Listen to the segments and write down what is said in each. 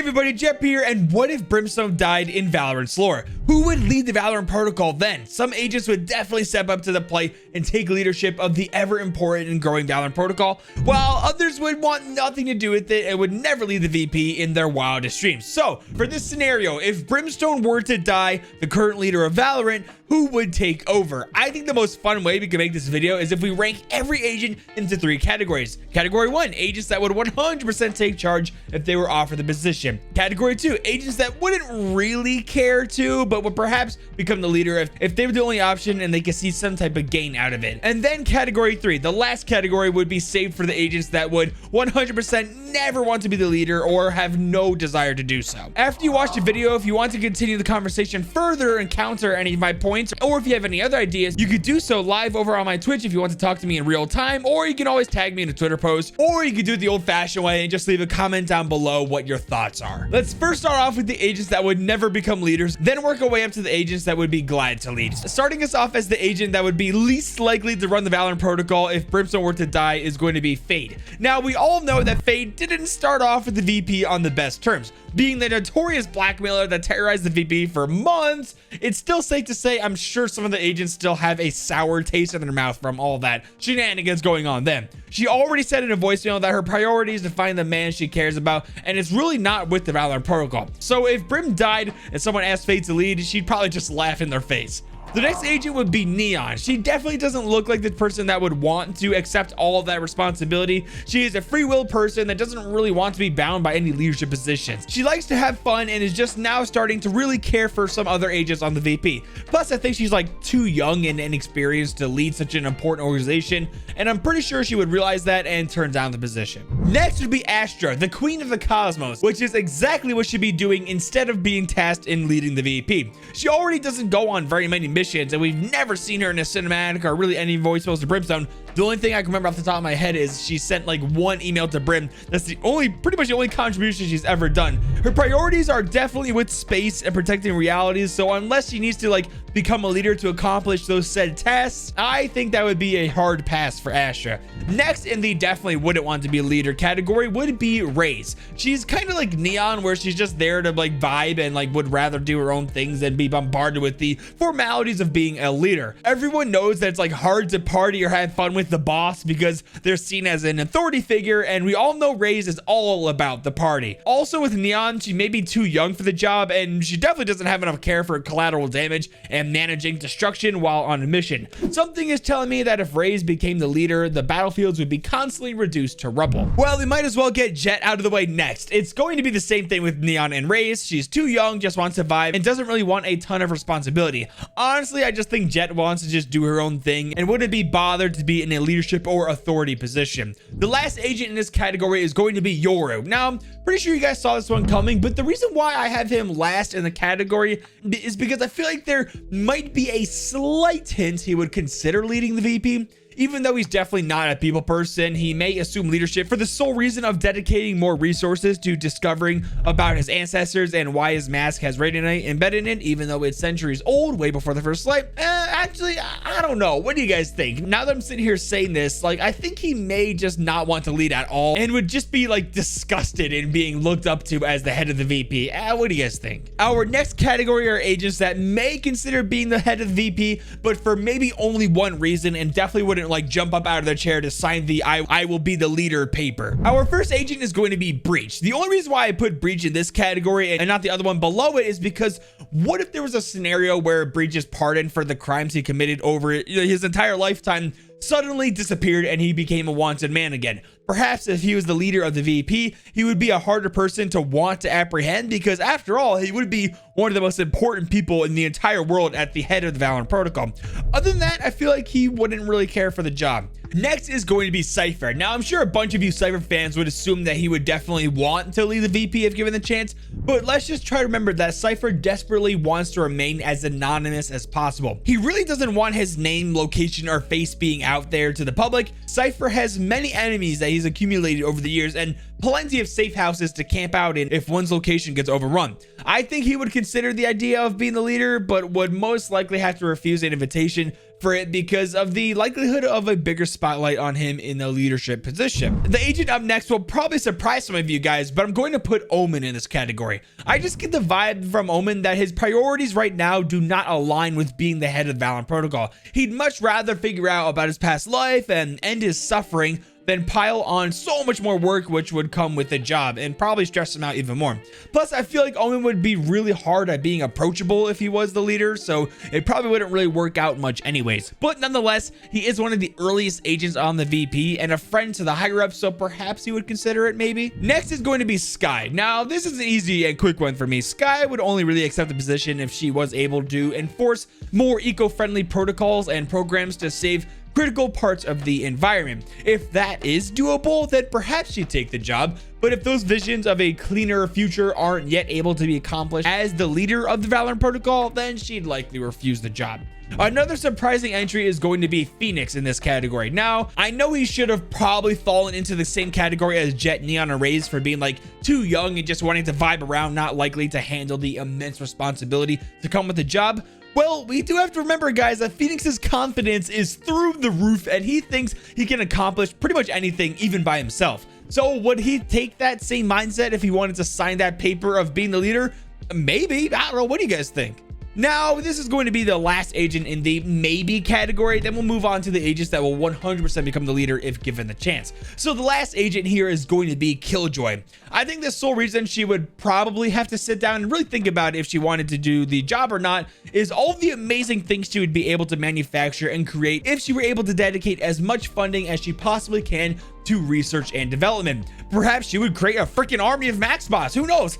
everybody, Jeppy here, and what if Brimstone died in Valorant's lore? Who would lead the Valorant Protocol then? Some agents would definitely step up to the plate and take leadership of the ever important and growing Valorant Protocol, while others would want nothing to do with it and would never lead the VP in their wildest dreams. So, for this scenario, if Brimstone were to die, the current leader of Valorant, who would take over? I think the most fun way we can make this video is if we rank every agent into 3 categories. Category 1, agents that would 100% take charge if they were offered the position. Category 2, agents that wouldn't really care to, but would perhaps become the leader if they were the only option and they could see some type of gain out of it. And then category 3, the last category, would be saved for the agents that would 100% never want to be the leader or have no desire to do so. After you watch the video, if you want to continue the conversation further and counter any of my points, or if you have any other ideas, you could do so live over on my Twitch if you want to talk to me in real time, or you can always tag me in a Twitter post, or you can do it the old-fashioned way and just leave a comment down below what your thoughts are. Let's first start off with the agents that would never become leaders, then work our way up to the agents that would be glad to lead. Starting us off as the agent that would be least likely to run the Valorant Protocol if Brimstone were to die is going to be Fade. Now, we all know that Fade didn't start off with the VP on the best terms. Being the notorious blackmailer that terrorized the VP for months, it's still safe to say I'm sure some of the agents still have a sour taste in their mouth from all that shenanigans going on then. She already said in a voicemail that her priority is to find the man she cares about, and it's really not with the Valorant Protocol. So if Brim died and someone asked Fade to lead, she'd probably just laugh in their face. The next agent would be Neon. She definitely doesn't look like the person that would want to accept all of that responsibility. She is a free will person that doesn't really want to be bound by any leadership positions. She likes to have fun and is just now starting to really care for some other agents on the VP. Plus, I think she's like too young and inexperienced to lead such an important organization, and I'm pretty sure she would realize that and turn down the position. Next would be Astra, the queen of the cosmos, which is exactly what she'd be doing instead of being tasked in leading the VP. She already doesn't go on very many missions, and we've never seen her in a cinematic or really any voicemails to Brimstone. The only thing I can remember off the top of my head is she sent like one email to Brim. That's pretty much the only contribution she's ever done. Her priorities are definitely with space and protecting realities, so unless she needs to like become a leader to accomplish those said tasks, I think that would be a hard pass for Astra. Next in the definitely wouldn't want to be a leader category would be Raze. She's kind of like Neon, where she's just there to like vibe and like would rather do her own things than be bombarded with the formalities of being a leader. Everyone knows that it's like hard to party or have fun with the boss because they're seen as an authority figure, and we all know Raze is all about the party. Also with Neon, she may be too young for the job, and she definitely doesn't have enough care for collateral damage and managing destruction while on a mission. Something is telling me that if Raze became the leader, the battlefields would be constantly reduced to rubble. Well, we might as well get Jet out of the way next. It's going to be the same thing with Neon and Raze. She's too young, just wants to vibe, and doesn't really want a ton of responsibility. Honestly, I just think Jet wants to just do her own thing and wouldn't be bothered to be in a leadership or authority position. The last agent in this category is going to be Yoru. Now, I'm pretty sure you guys saw this one coming, but the reason why I have him last in the category is because I feel like there might be a slight hint he would consider leading the VP. Even though he's definitely not a people person, he may assume leadership for the sole reason of dedicating more resources to discovering about his ancestors and why his mask has Radiant embedded in it, even though it's centuries old, way before the first light. Actually, I don't know. What do you guys think? Now that I'm sitting here saying this, like, I think he may just not want to lead at all and would just be like disgusted in being looked up to as the head of the VP. What do you guys think? Our next category are agents that may consider being the head of the VP, but for maybe only one reason, and definitely wouldn't like jump up out of their chair to sign the I will be the leader paper. Our first agent is going to be Breach. The only reason why I put Breach in this category and not the other one below it is because what if there was a scenario where Breach is pardoned for the crimes he committed over his entire lifetime, suddenly disappeared, and he became a wanted man again? Perhaps if he was the leader of the VP, he would be a harder person to want to apprehend, because after all, he would be one of the most important people in the entire world at the head of the Valorant Protocol. Other than that, I feel like he wouldn't really care for the job. Next is going to be Cypher. Now, I'm sure a bunch of you Cypher fans would assume that he would definitely want to lead the VP if given the chance, but let's just try to remember that Cypher desperately wants to remain as anonymous as possible. He really doesn't want his name, location, or face being out there to the public. Cypher has many enemies that he's accumulated over the years, and plenty of safe houses to camp out in if one's location gets overrun. I think he would consider the idea of being the leader, but would most likely have to refuse an invitation for it because of the likelihood of a bigger spotlight on him in the leadership position. The agent up next will probably surprise some of you guys, but I'm going to put Omen in this category. I just get the vibe from Omen that his priorities right now do not align with being the head of Valorant Protocol. He'd much rather figure out about his past life and end his suffering than pile on so much more work which would come with the job and probably stress him out even more. Plus, I feel like Omen would be really hard at being approachable if he was the leader, so it probably wouldn't really work out much anyways. But nonetheless, he is one of the earliest agents on the VP and a friend to the higher ups, so perhaps he would consider it maybe. Next is going to be Skye. Now, this is an easy and quick one for me. Skye would only really accept the position if she was able to enforce more eco-friendly protocols and programs to save critical parts of the environment. If that is doable, then perhaps she'd take the job. But if those visions of a cleaner future aren't yet able to be accomplished as the leader of the Valorant Protocol, then she'd likely refuse the job. Another surprising entry is going to be Phoenix in this category. Now, I know he should have probably fallen into the same category as Jet, Neon, and Raze for being like too young and just wanting to vibe around, not likely to handle the immense responsibility to come with the job. Well, we do have to remember, guys, that Phoenix's confidence is through the roof and he thinks he can accomplish pretty much anything even by himself. So would he take that same mindset if he wanted to sign that paper of being the leader? Maybe. I don't know. What do you guys think? Now, this is going to be the last agent in the maybe category. Then we'll move on to the agents that will 100% become the leader if given the chance. So the last agent here is going to be Killjoy. I think the sole reason she would probably have to sit down and really think about if she wanted to do the job or not is all the amazing things she would be able to manufacture and create if she were able to dedicate as much funding as she possibly can to research and development. Perhaps she would create a freaking army of max bots. Who knows?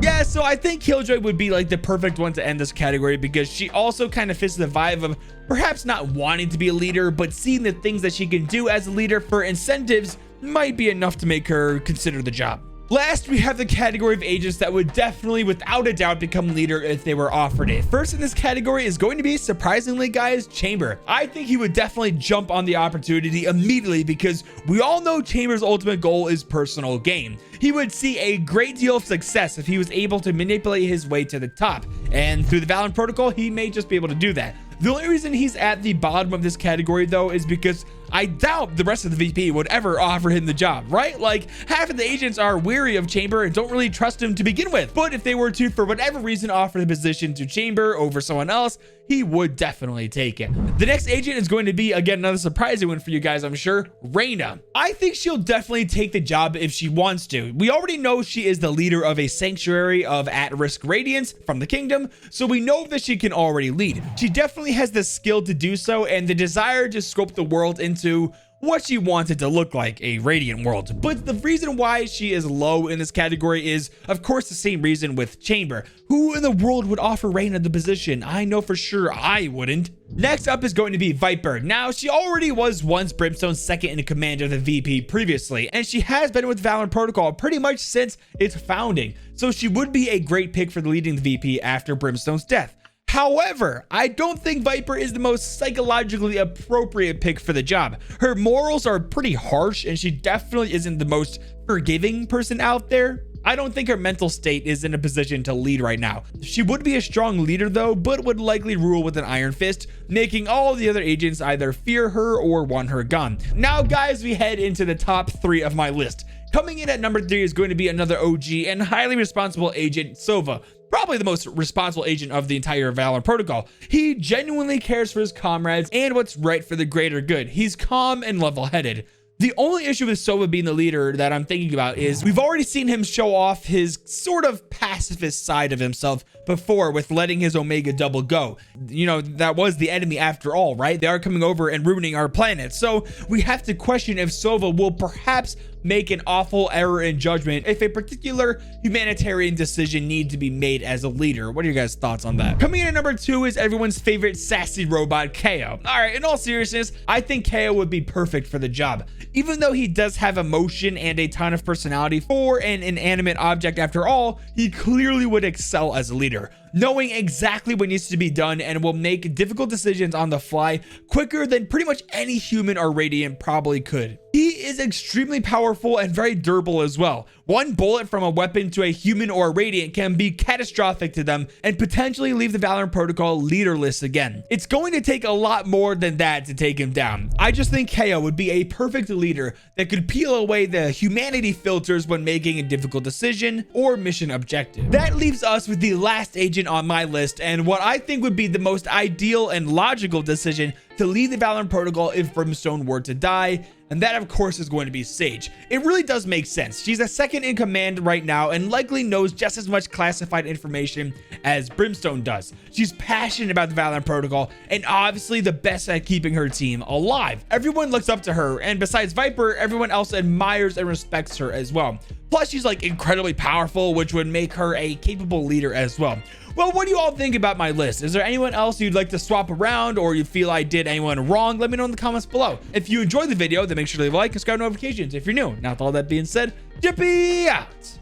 Yeah, so I think Killjoy would be like the perfect one to end this category because she also kind of fits the vibe of perhaps not wanting to be a leader, but seeing the things that she can do as a leader for incentives might be enough to make her consider the job. Last, we have the category of agents that would definitely, without a doubt, become leader if they were offered it. First in this category is going to be, surprisingly, guys, Chamber. I think he would definitely jump on the opportunity immediately because we all know Chamber's ultimate goal is personal gain. He would see a great deal of success if he was able to manipulate his way to the top. And through the Valorant Protocol, he may just be able to do that. The only reason he's at the bottom of this category, though, is because I doubt the rest of the VP would ever offer him the job, right? Like, half of the agents are weary of Chamber and don't really trust him to begin with. But if they were to, for whatever reason, offer the position to Chamber over someone else, he would definitely take it. The next agent is going to be, again, another surprising one for you guys, I'm sure, Reyna. I think she'll definitely take the job if she wants to. We already know she is the leader of a sanctuary of at-risk radiants from the kingdom, so we know that she can already lead. She definitely has the skill to do so and the desire to scope the world into what she wanted to look like, a radiant world. But the reason why she is low in this category is, of course, the same reason with Chamber. Who in the world would offer Reyna the position? I know for sure I wouldn't. Next up is going to be Viper. Now, she already was once Brimstone's second in command of the VP previously, and she has been with Valorant Protocol pretty much since its founding. So she would be a great pick for leading the VP after Brimstone's death. However, I don't think Viper is the most psychologically appropriate pick for the job. Her morals are pretty harsh and she definitely isn't the most forgiving person out there. I don't think her mental state is in a position to lead right now. She would be a strong leader though, but would likely rule with an iron fist, making all the other agents either fear her or want her gone. Now guys, we head into the top 3 of my list. Coming in at number 3 is going to be another OG and highly responsible agent, Sova. Probably the most responsible agent of the entire Valorant Protocol. He genuinely cares for his comrades and what's right for the greater good. He's calm and level-headed. The only issue with Sova being the leader that I'm thinking about is we've already seen him show off his sort of pacifist side of himself before with letting his Omega double go. You know, that was the enemy after all, right? They are coming over and ruining our planet. So we have to question if Sova will perhaps make an awful error in judgment if a particular humanitarian decision needs to be made as a leader. What are your guys' thoughts on that? Coming in at number 2 is everyone's favorite sassy robot, KO. All right, in all seriousness, I think KO would be perfect for the job. Even though he does have emotion and a ton of personality for an inanimate object after all, he clearly would excel as a leader, knowing exactly what needs to be done and will make difficult decisions on the fly quicker than pretty much any human or radiant probably could. He is extremely powerful and very durable as well. One bullet from a weapon to a human or a radiant can be catastrophic to them and potentially leave the Valorant Protocol leaderless again. It's going to take a lot more than that to take him down. I just think KO would be a perfect leader that could peel away the humanity filters when making a difficult decision or mission objective. That leaves us with the last agent on my list, and what I think would be the most ideal and logical decision to lead the Valorant Protocol if Brimstone were to die, and that of course is going to be Sage. It really does make sense. She's a second in command right now and likely knows just as much classified information as Brimstone does. She's passionate about the Valorant Protocol and obviously the best at keeping her team alive. Everyone looks up to her, and besides Viper, everyone else admires and respects her as well. Plus, she's like incredibly powerful, which would make her a capable leader as well. Well, what do you all think about my list? Is there anyone else you'd like to swap around, or you feel I did anyone wrong? Let me know in the comments below. If you enjoyed the video, then make sure to leave a like and subscribe notifications if you're new. Now, with all that being said, Jeppy out.